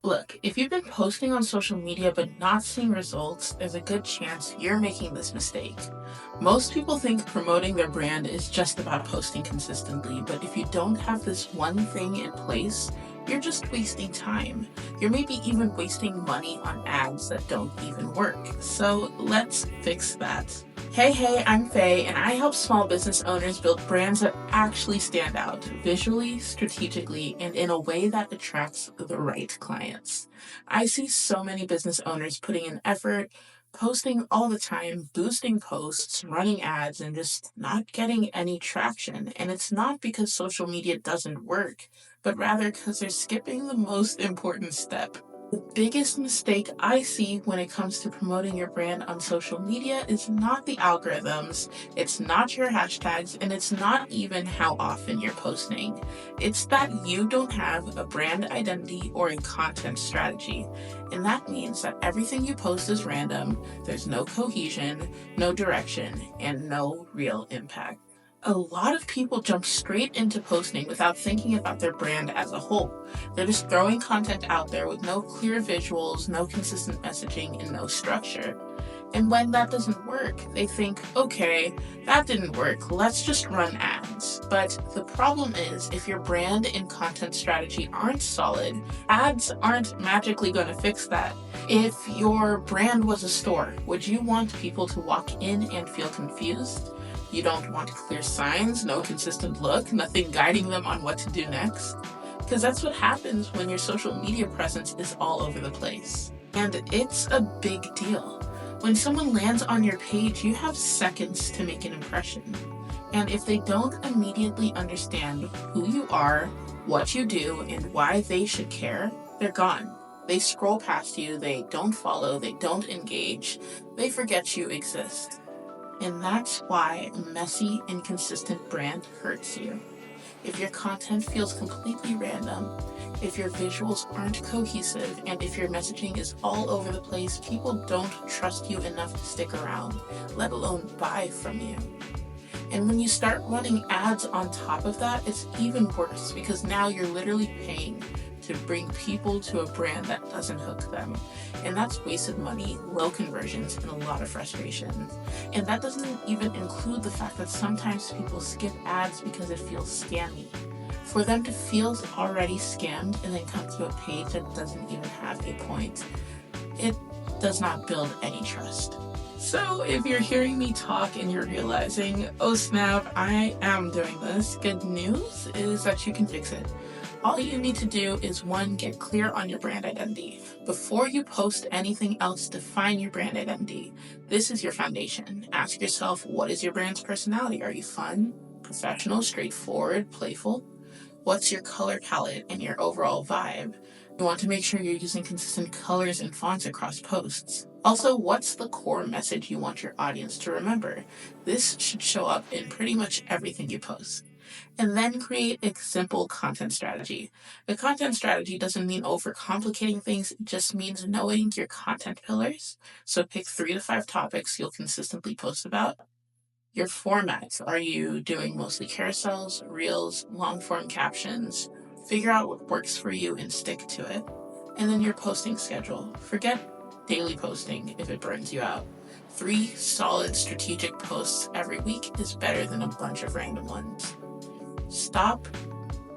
Look, if you've been posting on social media but not seeing results, there's a good chance you're making this mistake. Most people think promoting their brand is just about posting consistently, but if you don't have this one thing in place, you're just wasting time. You're maybe even wasting money on ads that don't even work. So let's fix that. Hey, I'm Faye, and I help small business owners build brands that actually stand out visually, strategically, and in a way that attracts the right clients. I see so many business owners putting in effort, posting all the time, boosting posts, running ads, and just not getting any traction. And it's not because social media doesn't work, but rather because they're skipping the most important step. The biggest mistake I see when it comes to promoting your brand on social media is not the algorithms, it's not your hashtags, and it's not even how often you're posting. It's that you don't have a brand identity or a content strategy. And that means that everything you post is random, there's no cohesion, no direction, and no real impact. A lot of people jump straight into posting without thinking about their brand as a whole. They're just throwing content out there with no clear visuals, no consistent messaging, and no structure. And when that doesn't work, they think, okay, that didn't work, let's just run ads. But the problem is, if your brand and content strategy aren't solid, ads aren't magically going to fix that. If your brand was a store, would you want people to walk in and feel confused? You don't want clear signs, no consistent look, nothing guiding them on what to do next. Because that's what happens when your social media presence is all over the place. And it's a big deal. When someone lands on your page, you have seconds to make an impression. And if they don't immediately understand who you are, what you do, and why they should care, they're gone. They scroll past you, they don't follow, they don't engage, they forget you exist. And that's why a messy, inconsistent brand hurts you. If your content feels completely random, if your visuals aren't cohesive, and if your messaging is all over the place, people don't trust you enough to stick around, let alone buy from you. And when you start running ads on top of that, it's even worse because now you're literally paying to bring people to a brand that doesn't hook them. And that's wasted money, low conversions, and a lot of frustration. And that doesn't even include the fact that sometimes people skip ads because it feels scammy. For them to feel already scammed and then come to a page that doesn't even have a point, it does not build any trust. So if you're hearing me talk and you're realizing, oh snap, I am doing this, good news is that you can fix it. All you need to do is one, get clear on your brand identity. Before you post anything else, define your brand identity. This is your foundation. Ask yourself, what is your brand's personality? Are you fun, professional, straightforward, playful? What's your color palette and your overall vibe? You want to make sure you're using consistent colors and fonts across posts. Also, what's the core message you want your audience to remember? This should show up in pretty much everything you post. And then create a simple content strategy. The content strategy doesn't mean overcomplicating things, it just means knowing your content pillars. So pick 3 to 5 topics you'll consistently post about. Your formats. Are you doing mostly carousels, reels, long form captions? Figure out what works for you and stick to it. And then your posting schedule. Forget daily posting if it burns you out. 3 solid strategic posts every week is better than a bunch of random ones. Stop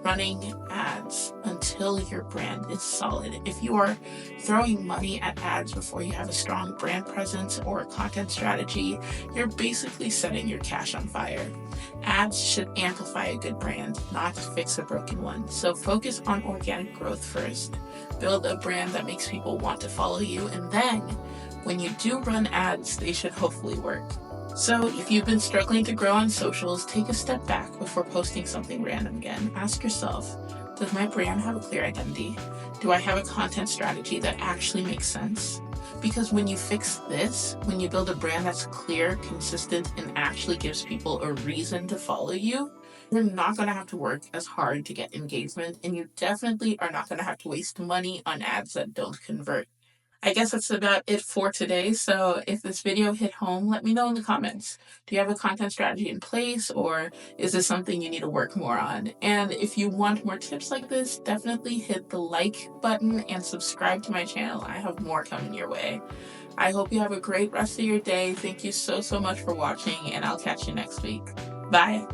running ads until your brand is solid. If you are throwing money at ads before you have a strong brand presence or a content strategy, you're basically setting your cash on fire. Ads should amplify a good brand, not fix a broken one. So focus on organic growth first. Build a brand that makes people want to follow you, and then when you do run ads, they should hopefully work. So if you've been struggling to grow on socials, take a step back before posting something random again. Ask yourself, does my brand have a clear identity? Do I have a content strategy that actually makes sense? Because when you fix this, when you build a brand that's clear, consistent, and actually gives people a reason to follow you, you're not going to have to work as hard to get engagement, and you definitely are not going to have to waste money on ads that don't convert. I guess that's about it for today. So if this video hit home, let me know in the comments. Do you have a content strategy in place, or is this something you need to work more on? And if you want more tips like this, definitely hit the like button and subscribe to my channel. I have more coming your way. I hope you have a great rest of your day. Thank you so much for watching, and I'll catch you next week. Bye.